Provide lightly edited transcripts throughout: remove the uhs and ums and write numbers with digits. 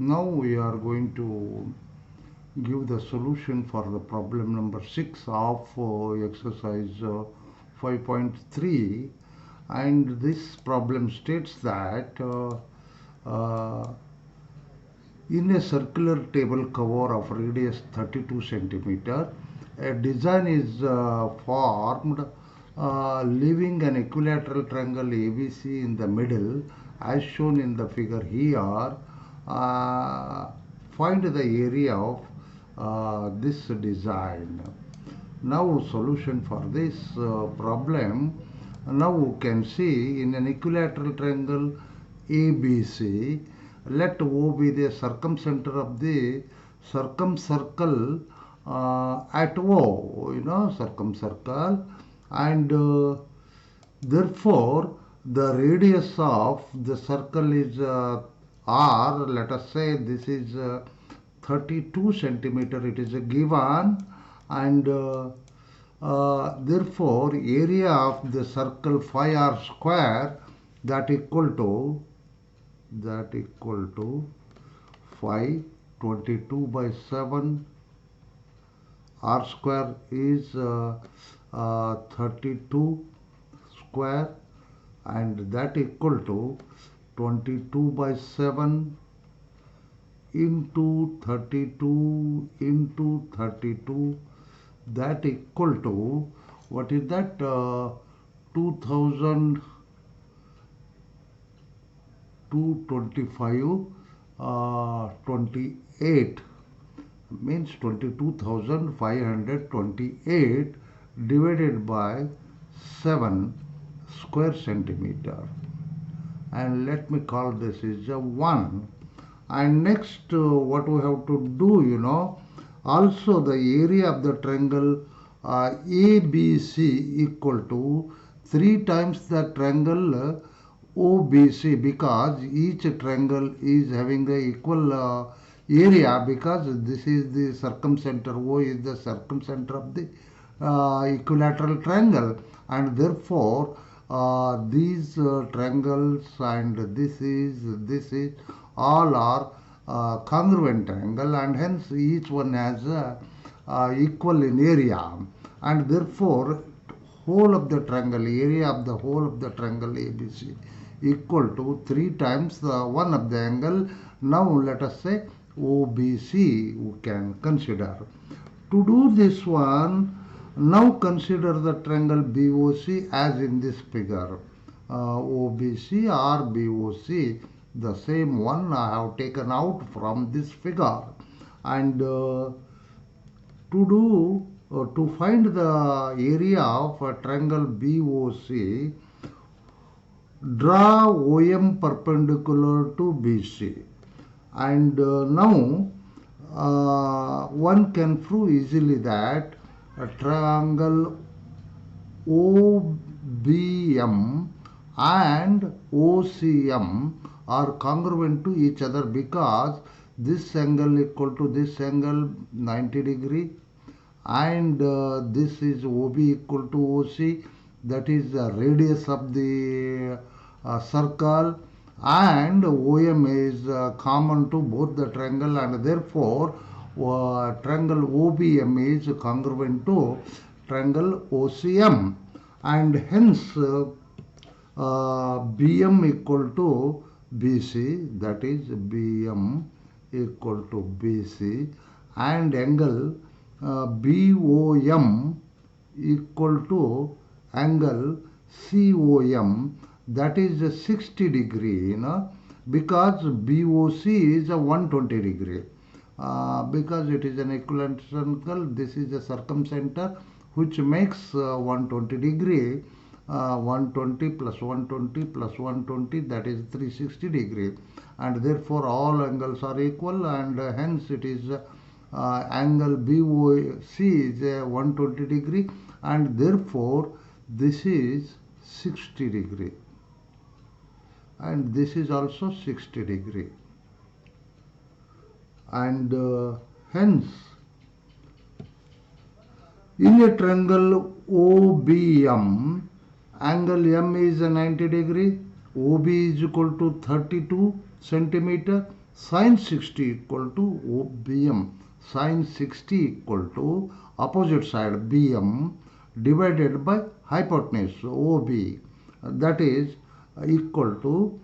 Now we are going to give the solution for the problem number 6 of exercise 5.3, and this problem states that uh, in a circular table cover of radius 32 centimeter, a design is formed leaving an equilateral triangle ABC in the middle as shown in the figure here. Uh, Find the area of this design. Now solution for this problem. Now you can see in an equilateral triangle ABC, let O be the circumcenter of the circumcircle at O, circumcircle, and therefore the radius of the circle is R. Let us say this is 32 centimeter, it is a given, and therefore area of the circle 5R square, that equal to 5, 22 by 7, R square is 32 square, and that equal to 22 by 7 into 32 into 32, that equal to, what is that, 2225 28, means 22,528 divided by 7 square centimeter, and let me call this is a 1. And next what we have to do, also the area of the triangle ABC equal to 3 times the triangle OBC, because each triangle is having the equal area, because this is the circumcenter, O is the circumcenter of the equilateral triangle, and therefore these triangles and this is all are congruent triangle, and hence each one has equal in area, and therefore whole of the triangle, area of the whole of the triangle ABC equal to 3 times the one of the angle. Now let us say OBC we can consider. To do this one, now consider the triangle BOC as in this figure. OBC or BOC, the same one I have taken out from this figure. And to find the area of a triangle BOC, draw OM perpendicular to BC, and now one can prove easily that a triangle OBM and OCM are congruent to each other, because this angle equal to this angle 90 degree, and this is OB equal to OC, that is the radius of the circle, and OM is common to both the triangle, and therefore triangle OBM is congruent to triangle OCM, and hence BM equal to BC, that is BM equal to BC, and angle BOM equal to angle COM, that is 60 degree, because BOC is a 120 degree. Because it is an equivalent circle, this is a circumcenter which makes 120 degree. 120 plus 120 plus 120, that is 360 degree, and therefore all angles are equal, and hence it is angle BOC is 120 degree, and therefore this is 60 degree, and this is also 60 degree, and hence in a triangle OBM, angle M is 90 degree, OB is equal to 32 centimeter, Sine 60 equal to BM. Sine 60 equal to opposite side BM divided by hypotenuse OB. That is equal to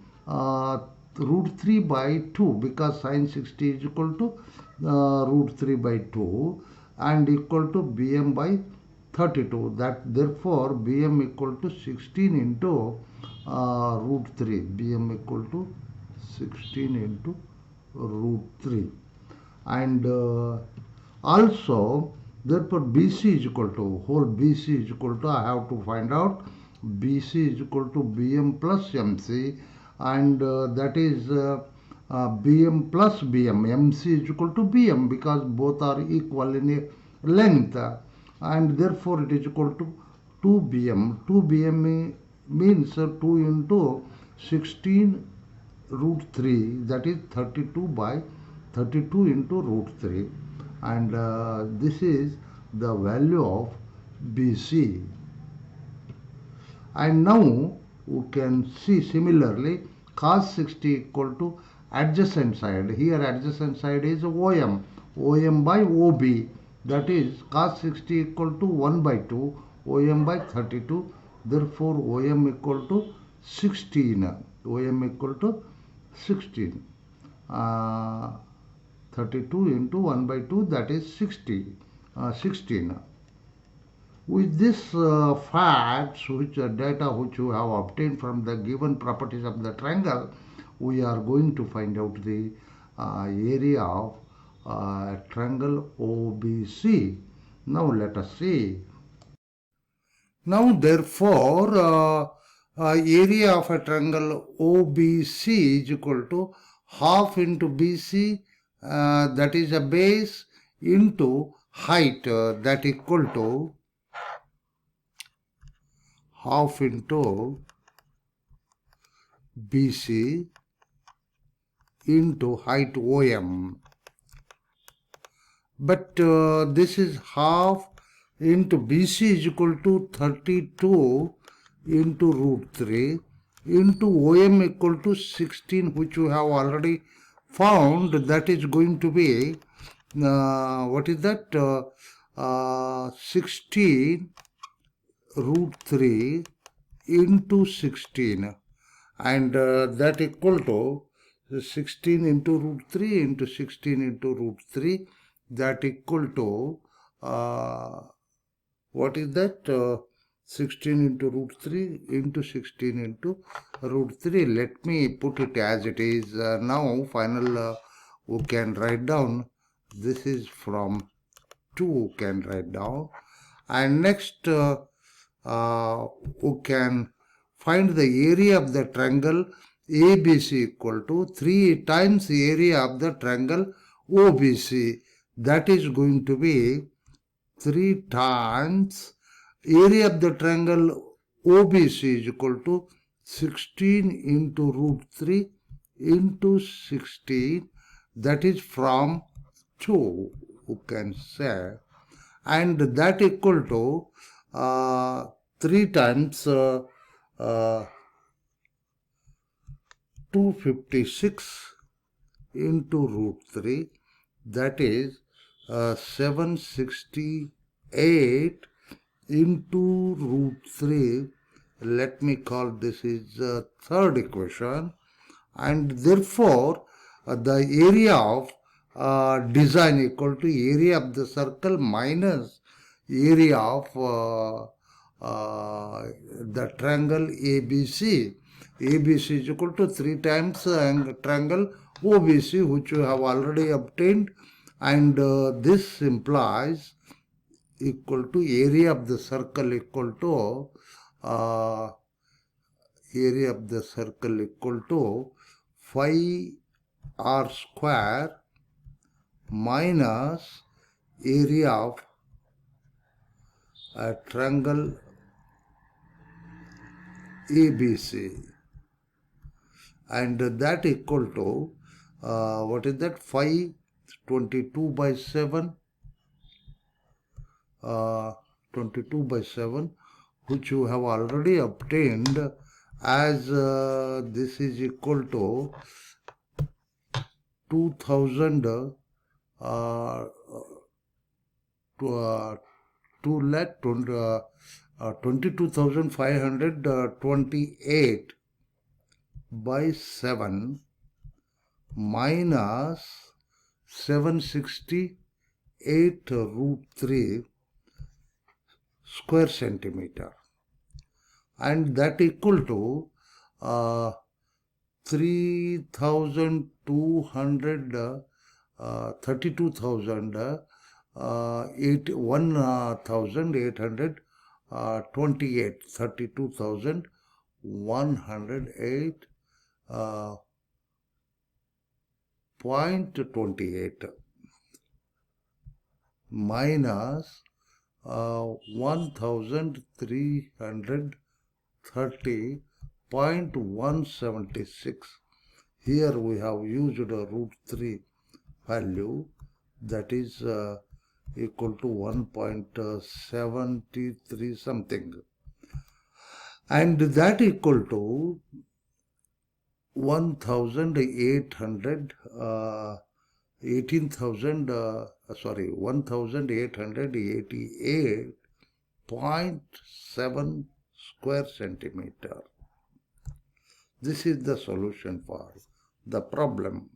root 3 by 2, because sine 60 is equal to root 3 by 2 and equal to BM by 32. That therefore BM equal to 16 into root 3. BM equal to 16 into root 3. And also therefore BC is equal to, whole BC is equal to, I have to find out BC is equal to BM plus MC, and that is BM plus BM. MC is equal to BM because both are equal in length, and therefore it is equal to 2BM. 2BM means 2 into 16 root 3, that is 32 by 32 into root 3, and this is the value of BC. And now we can see similarly cos 60 equal to adjacent side. Here adjacent side is OM. OM by OB, that is cos 60 equal to 1 by 2 OM by 32. Therefore OM equal to 16. OM equal to 16. 32 into 1 by 2, that is 16. With this facts, which data which you have obtained from the given properties of the triangle, we are going to find out the area of triangle OBC. Now let us see. Now therefore area of a triangle OBC is equal to half into BC, that is a base, into height, that equal to half into BC into height OM. But this is half into BC is equal to 32 into root 3 into OM equal to 16, which you have already found. That is going to be what is that? 16 root 3 into 16, and that equal to 16 into root 3 into 16 into root 3, that equal to what is that? 16 into root 3 into 16 into root 3. Let me put it as it is. Now final we can write down. This is from 2 can write down, and next we can find the area of the triangle ABC equal to 3 times the area of the triangle OBC. That is going to be 3 times area of the triangle OBC is equal to 16 into root 3 into 16, that is from 2, you can say, and that equal to 3 times 256 into root 3, that is 768 into root 3. Let me call this is third equation, and therefore the area of design equal to area of the circle minus area of the triangle ABC. ABC is equal to 3 times triangle OBC, which you have already obtained, and this implies equal to area of the circle equal to area of the circle equal to 5r square minus area of a triangle ABC, and that equal to what is that? 522 by 7, 22 by 7, which you have already obtained as this is equal to 2000 2 lakh 22,528 by 7 minus 768 root 3 square centimeter, and that equal to 3,200 32,000 1,828 32,108 0.28 minus 1,330.176. Here we have used a root 3 value, that is equal to 1.73 something, and that equal to 1,800 1888.7 square centimeter. This is the solution for the problem.